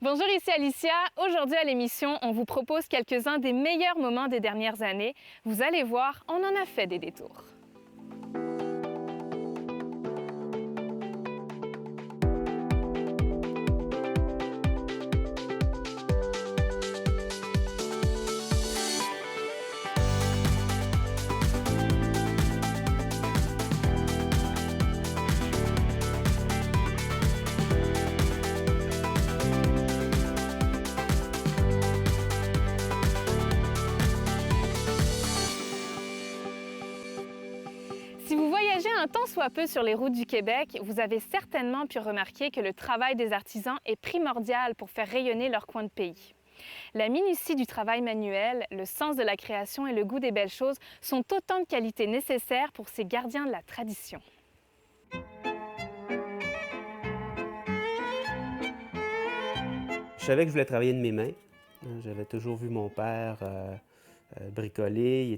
Bonjour, ici Alicia. Aujourd'hui à l'émission, on vous propose quelques-uns des meilleurs moments des dernières années. Vous allez voir, on en a fait des détours. Si vous voyagez un tant soit peu sur les routes du Québec, vous avez certainement pu remarquer que le travail des artisans est primordial pour faire rayonner leur coin de pays. La minutie du travail manuel, le sens de la création et le goût des belles choses sont autant de qualités nécessaires pour ces gardiens de la tradition. Je savais que je voulais travailler de mes mains. J'avais toujours vu mon père bricoler. Il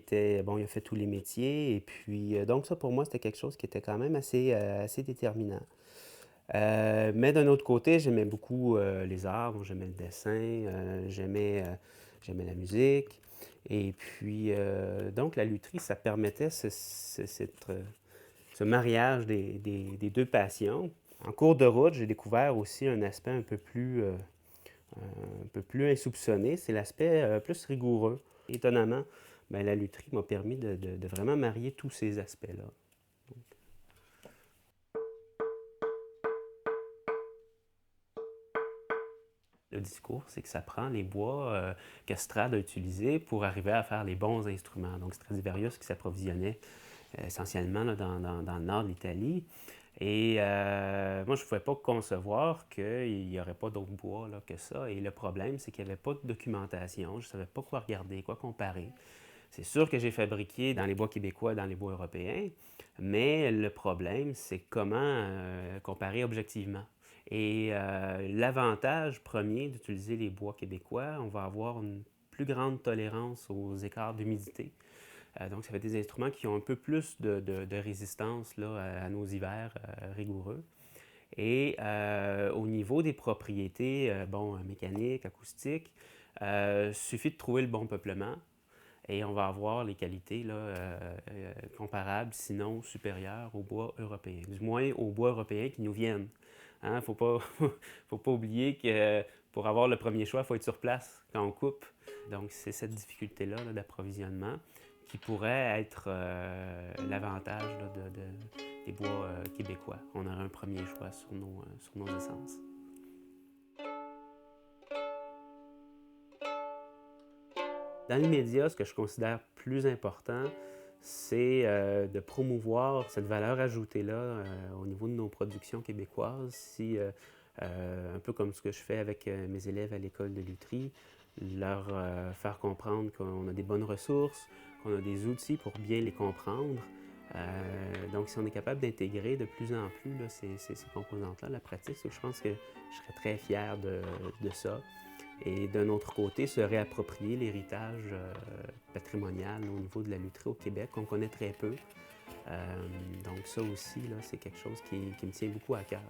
a fait tous les métiers. Et puis, donc ça, pour moi, c'était quelque chose qui était quand même assez déterminant. Mais d'un autre côté, j'aimais beaucoup les arts. Donc, j'aimais le dessin, j'aimais la musique. Et puis, donc, la lutherie, ça permettait ce mariage des deux passions. En cours de route, j'ai découvert aussi un aspect un peu plus insoupçonné, c'est l'aspect plus rigoureux. Étonnamment, ben, la lutherie m'a permis de vraiment marier tous ces aspects-là. Le discours, c'est que ça prend les bois que Strad a utilisés pour arriver à faire les bons instruments. Donc Stradivarius qui s'approvisionnait essentiellement là, dans le nord de l'Italie. Et moi, je ne pouvais pas concevoir qu'il n'y aurait pas d'autres bois là, que ça. Et le problème, c'est qu'il n'y avait pas de documentation. Je ne savais pas quoi regarder, quoi comparer. C'est sûr que j'ai fabriqué dans les bois québécois, dans les bois européens, mais le problème, c'est comment comparer objectivement. Et l'avantage premier d'utiliser les bois québécois, on va avoir une plus grande tolérance aux écarts d'humidité. Donc, ça fait des instruments qui ont un peu plus de résistance là, à nos hivers rigoureux. Et au niveau des propriétés mécaniques, acoustiques, suffit de trouver le bon peuplement et on va avoir les qualités là, comparables, sinon supérieures aux bois européens, du moins aux bois européens qui nous viennent. Il ne faut pas oublier que pour avoir le premier choix, il faut être sur place quand on coupe. Donc, c'est cette difficulté-là là, d'approvisionnement qui pourrait être l'avantage là, des bois québécois. On aurait un premier choix sur nos essences. Dans l'immédiat, ce que je considère plus important, c'est de promouvoir cette valeur ajoutée-là au niveau de nos productions québécoises. Un peu comme ce que je fais avec mes élèves à l'école de lutherie, leur faire comprendre qu'on a des bonnes ressources, qu'on a des outils pour bien les comprendre. Donc, si on est capable d'intégrer de plus en plus là, ces composantes-là, la pratique, je pense que je serais très fier de ça. Et d'un autre côté, se réapproprier l'héritage patrimonial au niveau de la lutherie au Québec, qu'on connaît très peu. Donc ça aussi, là, c'est quelque chose qui me tient beaucoup à cœur.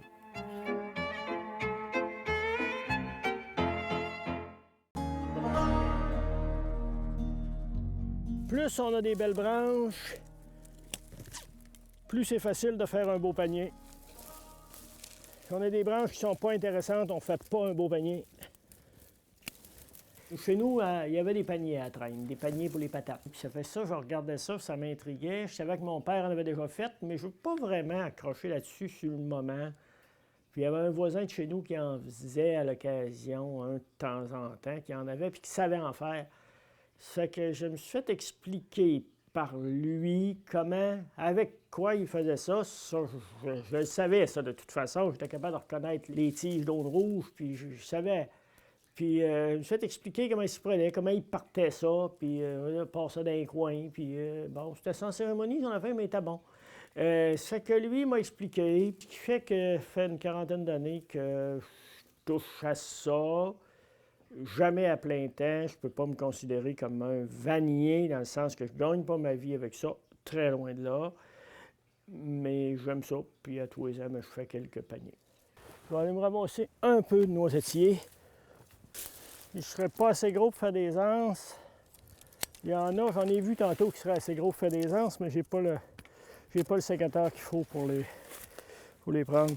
Plus on a des belles branches, plus c'est facile de faire un beau panier. Si on a des branches qui ne sont pas intéressantes, on ne fait pas un beau panier. Chez nous, il y avait des paniers à traîne, des paniers pour les patates. Puis ça fait ça, je regardais ça, ça m'intriguait. Je savais que mon père en avait déjà fait, mais je ne veux pas vraiment accrocher là-dessus sur le moment. Puis il y avait un voisin de chez nous qui en faisait à l'occasion, un de temps en temps, qui en avait, puis qui savait en faire. Ça fait que je me suis fait expliquer par lui comment, avec quoi il faisait ça. Ça, je le savais, ça, de toute façon. J'étais capable de reconnaître les tiges d'aude rouge, puis je savais. Puis je me suis fait expliquer comment il s'y prenait, comment il partait ça, puis il passait dans les coins. Puis bon, c'était sans cérémonie, on a fait, mais il était bon. Ça fait que lui m'a expliqué, ce qui fait que ça fait une quarantaine d'années que je touche à ça. Jamais à plein temps, je peux pas me considérer comme un vannier, dans le sens que je gagne pas ma vie avec ça, très loin de là. Mais j'aime ça, puis à tous les ans, je fais quelques paniers. Je vais aller me ramasser un peu de noisetier. Il ne serait pas assez gros pour faire des anses. Il y en a, j'en ai vu tantôt qui seraient assez gros pour faire des anses, mais j'ai pas le sécateur qu'il faut pour les prendre.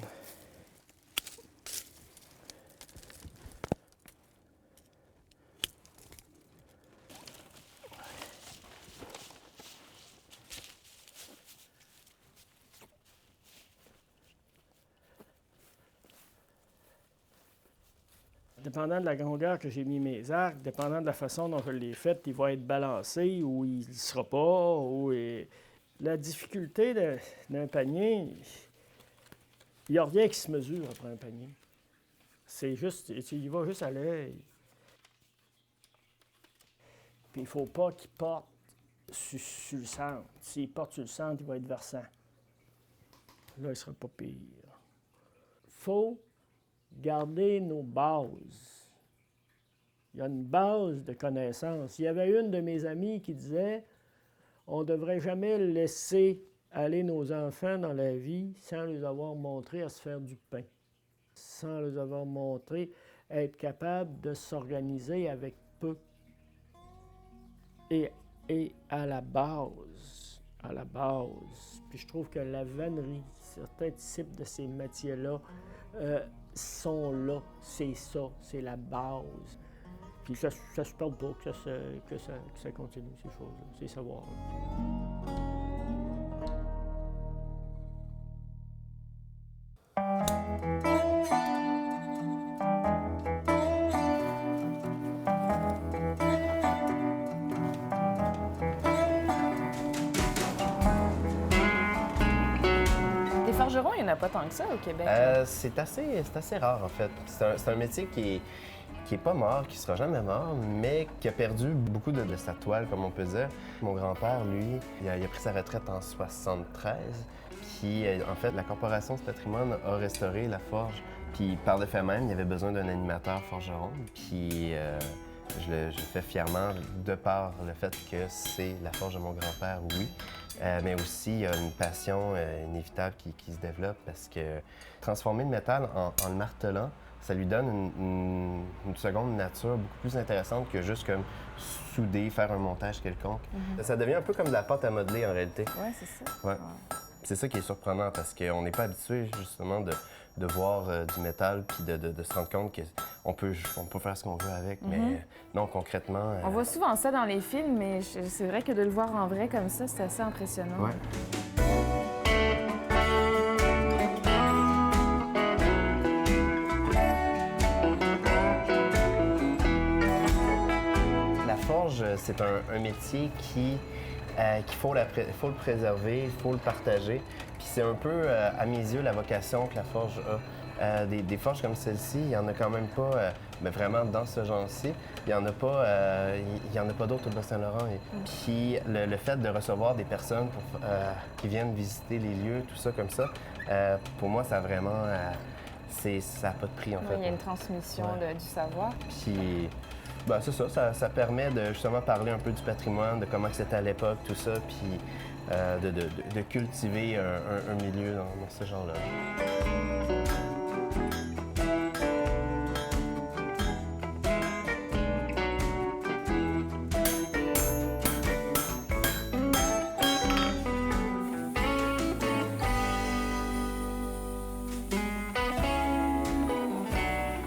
Dépendant de la longueur que j'ai mis mes arcs, dépendant de la façon dont je l'ai fait, il va être balancé ou il ne sera pas. La difficulté d'un panier, il n'y a rien qui se mesure après un panier. C'est juste, il va juste à l'œil. Puis il ne faut pas qu'il porte sur le centre. S'il porte sur le centre, il va être versant. Là, il ne sera pas pire. Il faut garder nos bases. Il y a une base de connaissances. Il y avait une de mes amies qui disait on ne devrait jamais laisser aller nos enfants dans la vie sans les avoir montré à se faire du pain, sans les avoir montré à être capable de s'organiser avec peu. Et à la base, puis je trouve que la vannerie, certains types de ces métiers-là, sont là, c'est ça, c'est la base. Puis ça ne se perd pas, que ça continue, ces choses-là, ces savoirs-là. Des forgerons, il n'y en a pas tant que ça au Québec. C'est assez rare, en fait. C'est un métier qui est pas mort, qui sera jamais mort, mais qui a perdu beaucoup de sa toile, comme on peut dire. Mon grand-père, lui, il a pris sa retraite en 73. Puis, en fait, la Corporation du patrimoine a restauré la forge. Puis, par le fait même, il y avait besoin d'un animateur forgeron. Puis, je le fais fièrement de par le fait que c'est la forge de mon grand-père, oui. Mais aussi, il y a une passion inévitable qui se développe parce que transformer le métal en le martelant, ça lui donne une seconde nature beaucoup plus intéressante que juste comme souder, faire un montage quelconque. Ça devient un peu comme de la pâte à modeler en réalité. Oui, c'est ça. Ouais. C'est ça qui est surprenant parce qu'on n'est pas habitué justement de voir du métal puis de se rendre compte qu'on peut faire ce qu'on veut avec, mais non, concrètement... On voit souvent ça dans les films, mais c'est vrai que de le voir en vrai comme ça, c'est assez impressionnant. Ouais. La forge, c'est un métier qu'il faut le préserver, il faut le partager. Puis c'est un peu, à mes yeux, la vocation que la forge a. Des forges comme celle-ci, il n'y en a quand même pas mais vraiment dans ce genre-ci. Il n'y en a pas d'autres au Bas-Saint-Laurent. Puis le fait de recevoir des personnes qui viennent visiter les lieux, tout ça comme ça, pour moi, ça a vraiment... ça n'a pas de prix, en fait. Il y a une transmission du savoir. Puis... Ben, c'est ça, ça permet de justement parler un peu du patrimoine, de comment c'était à l'époque, tout ça, puis de cultiver un milieu dans ce genre-là.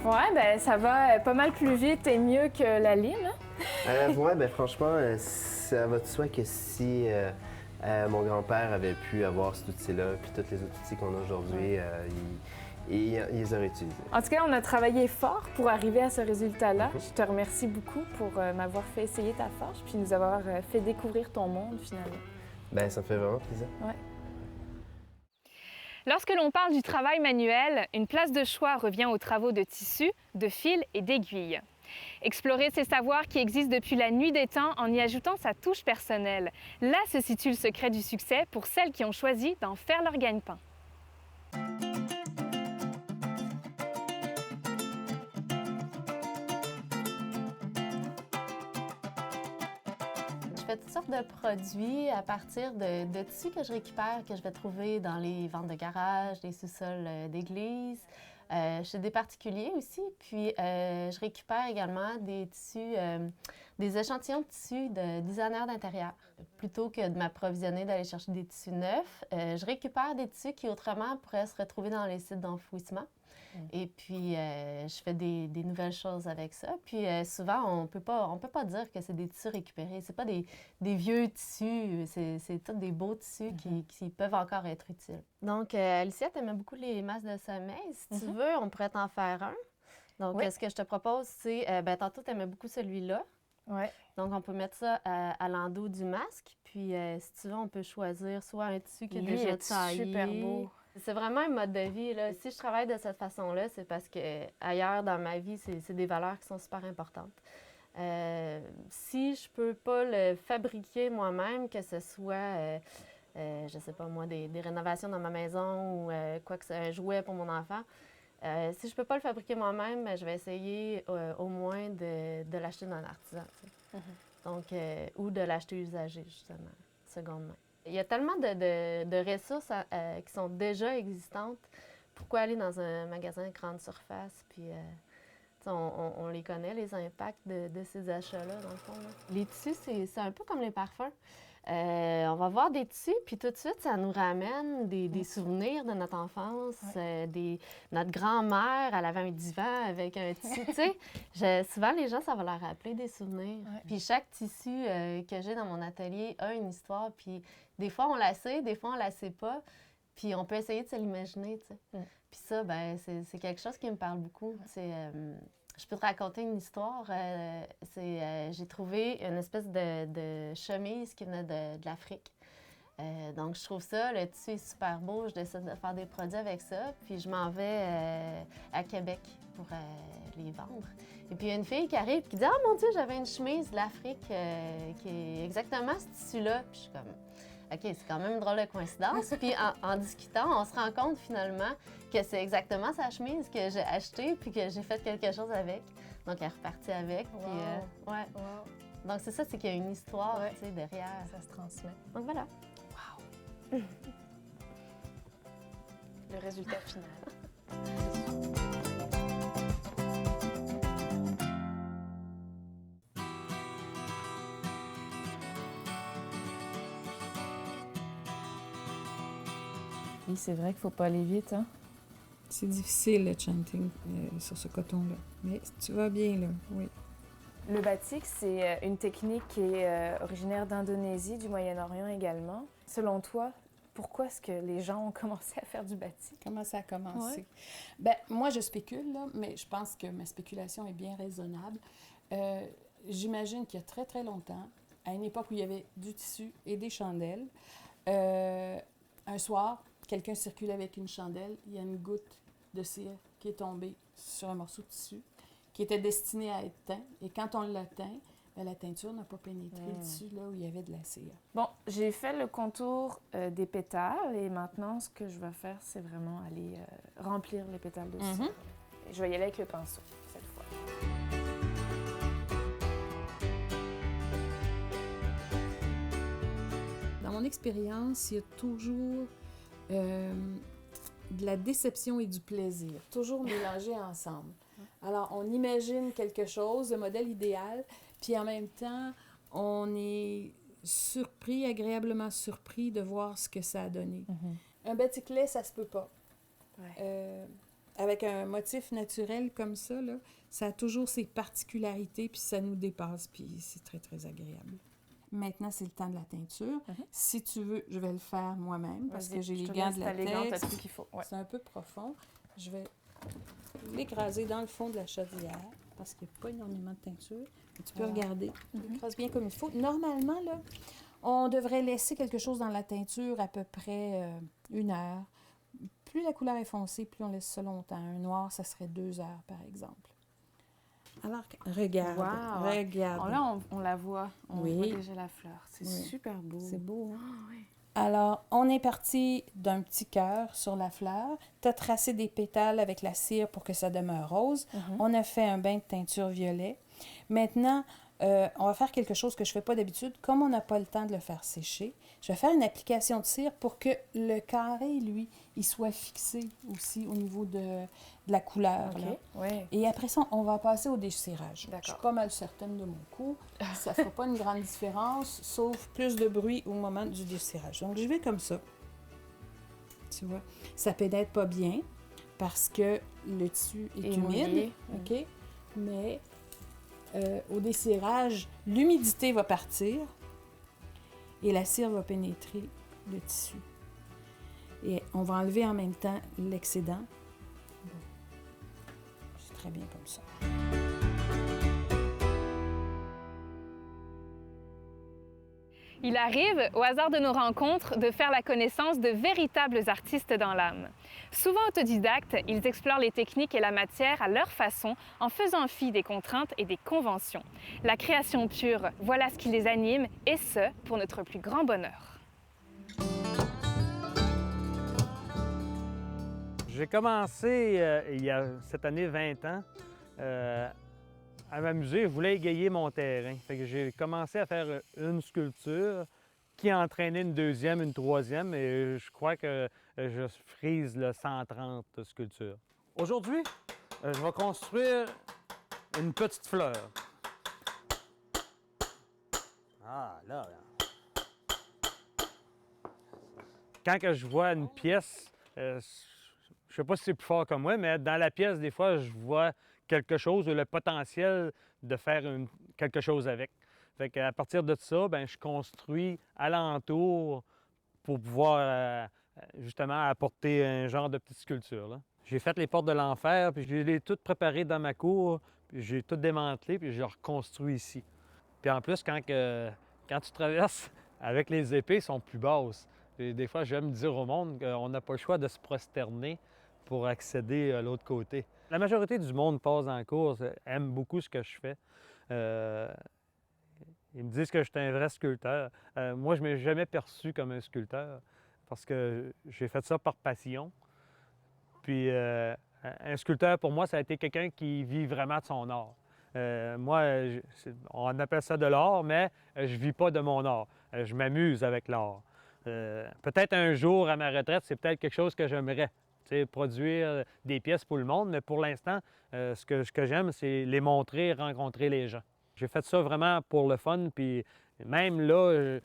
Ouais, ben ça va pas mal plus vite et mieux que la lime. Ouais, ben franchement, ça va de soi que si mon grand-père avait pu avoir cet outil-là, puis tous les autres outils qu'on a aujourd'hui, il les aurait utilisés. En tout cas, on a travaillé fort pour arriver à ce résultat-là. Je te remercie beaucoup pour m'avoir fait essayer ta forge, puis nous avoir fait découvrir ton monde, finalement. Ben ça me fait vraiment plaisir. Ouais. Lorsque l'on parle du travail manuel, une place de choix revient aux travaux de tissu, de fil et d'aiguille. Explorer ces savoirs qui existent depuis la nuit des temps en y ajoutant sa touche personnelle. Là se situe le secret du succès pour celles qui ont choisi d'en faire leur gagne-pain. Je fais toutes sortes de produits à partir de tissus que je récupère, que je vais trouver dans les ventes de garage, les sous-sols d'église. chez des particuliers aussi. Puis, je récupère également des tissus, des échantillons de tissus de designers d'intérieur. Plutôt que de m'approvisionner, d'aller chercher des tissus neufs, je récupère des tissus qui, autrement, pourraient se retrouver dans les sites d'enfouissement. Et puis, je fais des nouvelles choses avec ça. Puis, souvent, on peut pas dire que c'est des tissus récupérés. C'est pas des vieux tissus, c'est tous des beaux tissus qui peuvent encore être utiles. Donc, Alicia, tu aimais beaucoup les masques de sommeil. Si tu veux, on pourrait t'en faire un. Donc, ce que je te propose, c'est, tantôt, tu aimais beaucoup celui-là. Oui. Donc, on peut mettre ça à l'endos du masque. Puis, si tu veux, on peut choisir soit un tissu qui est déjà taillé. Super beau. C'est vraiment un mode de vie, là. Si je travaille de cette façon-là, c'est parce que ailleurs dans ma vie, c'est des valeurs qui sont super importantes. Si je peux pas le fabriquer moi-même, que ce soit, je sais pas moi, des rénovations dans ma maison ou quoi que ce soit, un jouet pour mon enfant, si je peux pas le fabriquer moi-même, je vais essayer au moins de l'acheter d'un artisan. Donc, ou de l'acheter usagé, justement, seconde main. Il y a tellement de ressources qui sont déjà existantes. Pourquoi aller dans un magasin de grande surface? Puis, on les connaît, les impacts de ces achats-là, dans le fond. Là. Les tissus, c'est un peu comme les parfums. On va voir des tissus, puis tout de suite, ça nous ramène des souvenirs de notre enfance. Notre grand-mère, elle avait un divan avec un tissu, tu sais. Souvent, les gens, ça va leur rappeler des souvenirs. Puis chaque tissu que j'ai dans mon atelier a une histoire, puis des fois, on la sait, des fois, on la sait pas. Puis on peut essayer de se l'imaginer, tu sais. Puis ça, c'est quelque chose qui me parle beaucoup. Je peux te raconter une histoire. J'ai trouvé une espèce de chemise qui venait de l'Afrique. Donc, je trouve ça, le tissu est super beau. Je décide de faire des produits avec ça. Puis, je m'en vais à Québec pour les vendre. Et puis, il y a une fille qui arrive et qui dit « Ah, mon Dieu, j'avais une chemise de l'Afrique qui est exactement ce tissu-là. » Puis, je suis comme « OK, c'est quand même une drôle de coïncidence. » Puis, en discutant, on se rend compte finalement que c'est exactement sa chemise que j'ai achetée puis que j'ai fait quelque chose avec. Donc, elle est repartie avec. Wow. Puis, ouais. Wow. Donc, c'est ça, c'est qu'il y a une histoire, tu sais, derrière. Ça se transmet. Donc, voilà. Wow. Le résultat final. Oui, c'est vrai qu'il ne faut pas aller vite, hein? C'est difficile le chanting sur ce coton-là. Mais tu vas bien, là, oui. Le batik, c'est une technique qui est originaire d'Indonésie, du Moyen-Orient également. Selon toi, pourquoi est-ce que les gens ont commencé à faire du batik? Comment ça a commencé? Bien, moi, je spécule, là, mais je pense que ma spéculation est bien raisonnable. J'imagine qu'il y a très, très longtemps, à une époque où il y avait du tissu et des chandelles, un soir, quelqu'un circulait avec une chandelle, il y a une goutte de cire qui est tombée sur un morceau de tissu qui était destiné à être teint. Et quand on l'a teint, bien, la teinture n'a pas pénétré le tissu là où il y avait de la cire. Bon, j'ai fait le contour des pétales et maintenant, ce que je vais faire, c'est vraiment aller remplir les pétales de cire. Je vais y aller avec le pinceau cette fois. Dans mon expérience, il y a toujours de la déception et du plaisir, toujours mélangés ensemble. Alors, on imagine quelque chose, le modèle idéal, puis en même temps, on est surpris, agréablement surpris de voir ce que ça a donné. Un batik laid, ça se peut pas. Avec un motif naturel comme ça, là, ça a toujours ses particularités, puis ça nous dépasse, puis c'est très, très agréable. Maintenant, c'est le temps de la teinture. Si tu veux, je vais le faire moi-même parce que j'ai les gants de latex. Tout qu'il faut. C'est un peu profond. Je vais l'écraser dans le fond de la chaudière parce qu'il n'y a pas énormément de teinture. Mais tu peux regarder. Écrase bien comme il faut. Normalement, là, on devrait laisser quelque chose dans la teinture à peu près 1 heure. Plus la couleur est foncée, plus on laisse ça longtemps. Un noir, ça serait 2 heures, par exemple. Alors, regarde, regarde. Oh, là, on la voit. On voit déjà la fleur. C'est super beau. C'est beau, hein? Alors, on est parti d'un petit cœur sur la fleur. Tu as tracé des pétales avec la cire pour que ça demeure rose. On a fait un bain de teinture violet. Maintenant, on va faire quelque chose que je ne fais pas d'habitude. Comme on n'a pas le temps de le faire sécher, je vais faire une application de cire pour que le carré, lui, il soit fixé aussi au niveau de la couleur. OK, Là. ouais. Et après ça, on va passer au décirage. D'accord. Je suis pas mal certaine de mon coup. Ça ne fera pas une grande différence, sauf plus de bruit au moment du décirage. Donc, je vais comme ça. Tu vois, ça pénètre pas bien parce que le tissu est Et humide. mouillé. OK? Mais au décirage, l'humidité va partir et la cire va pénétrer le tissu. Et on va enlever en même temps l'excédent. Bon. C'est très bien comme ça. Il arrive, au hasard de nos rencontres, de faire la connaissance de véritables artistes dans l'âme. Souvent autodidactes, ils explorent les techniques et la matière à leur façon en faisant fi des contraintes et des conventions. La création pure, voilà ce qui les anime, et ce, pour notre plus grand bonheur. J'ai commencé il y a cette année 20 ans à m'amuser. Je voulais égayer mon terrain. Fait que j'ai commencé à faire une sculpture qui entraînait une deuxième, une troisième, et je crois que je frise le 130 sculptures. Aujourd'hui, je vais construire une petite fleur. Ah, là. Quand que je vois une pièce, je ne sais pas si c'est plus fort que moi, mais dans la pièce, des fois, je vois quelque chose, le potentiel de faire quelque chose avec. Fait qu'à partir de ça, bien, je construis alentour pour pouvoir justement apporter un genre de petite sculpture. Là. J'ai fait les portes de l'enfer, puis je les ai toutes préparées dans ma cour, puis j'ai tout démantelé, puis je les reconstruis ici. Puis en plus, quand tu traverses avec les épées, elles sont plus basses. Et des fois, j'aime dire au monde qu'on n'a pas le choix de se prosterner pour accéder à l'autre côté. La majorité du monde passe en course, aime beaucoup ce que je fais. Ils me disent que je suis un vrai sculpteur. Moi, je ne m'ai jamais perçu comme un sculpteur parce que j'ai fait ça par passion. Puis un sculpteur, pour moi, ça a été quelqu'un qui vit vraiment de son art. Moi, on appelle ça de l'art, mais je ne vis pas de mon art. Je m'amuse avec l'art. Peut-être un jour, à ma retraite, c'est peut-être quelque chose que j'aimerais. Produire des pièces pour le monde, mais pour l'instant, ce que j'aime, c'est les montrer, rencontrer les gens. J'ai fait ça vraiment pour le fun, puis même là,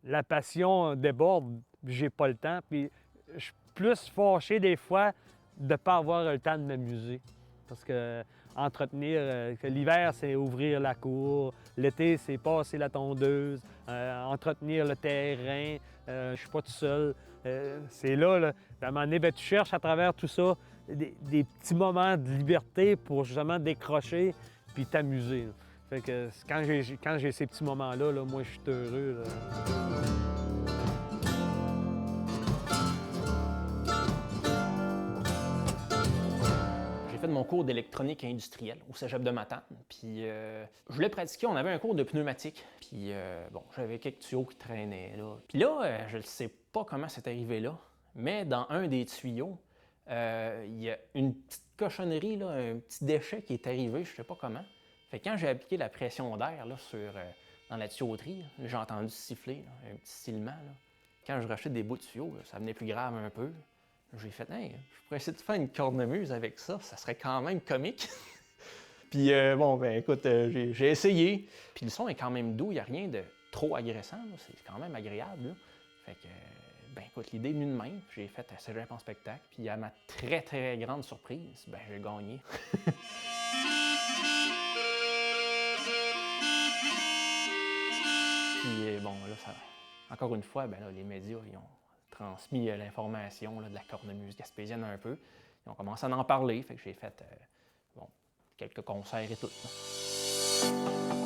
la passion déborde, j'ai pas le temps, puis je suis plus fâché des fois de ne pas avoir le temps de m'amuser. Parce que entretenir, l'hiver, c'est ouvrir la cour, l'été, c'est passer la tondeuse, entretenir le terrain, je suis pas tout seul. C'est là, à un moment donné, tu cherches à travers tout ça des petits moments de liberté pour justement décrocher puis t'amuser. Fait que quand j'ai ces petits moments-là, moi, je suis heureux. Là. J'ai fait mon cours d'électronique industrielle au cégep de Matane. Puis je voulais pratiquer, on avait un cours de pneumatique. Puis j'avais quelques tuyaux qui traînaient là. Puis là, je ne sais pas comment c'est arrivé là, mais dans un des tuyaux, il y a une petite cochonnerie, là, un petit déchet qui est arrivé, je ne sais pas comment. Fait que quand j'ai appliqué la pression d'air là, dans la tuyauterie, j'ai entendu siffler, là, un petit sifflement. Là. Quand je rachetais des bouts de tuyaux, là, ça venait plus grave un peu. J'ai fait, hey, je pourrais essayer de faire une cornemuse avec ça, ça serait quand même comique. Puis écoute, j'ai essayé. Puis le son est quand même doux, il n'y a rien de trop agressant, c'est quand même agréable. Là. Fait que, écoute, l'idée est venue de même. J'ai fait un cégep en spectacle, puis à ma très, très grande surprise, j'ai gagné. Puis encore une fois, les médias, ils ont transmis l'information de la cornemuse gaspésienne un peu. Ils ont commencé à en parler, fait que j'ai fait quelques concerts et tout. Là.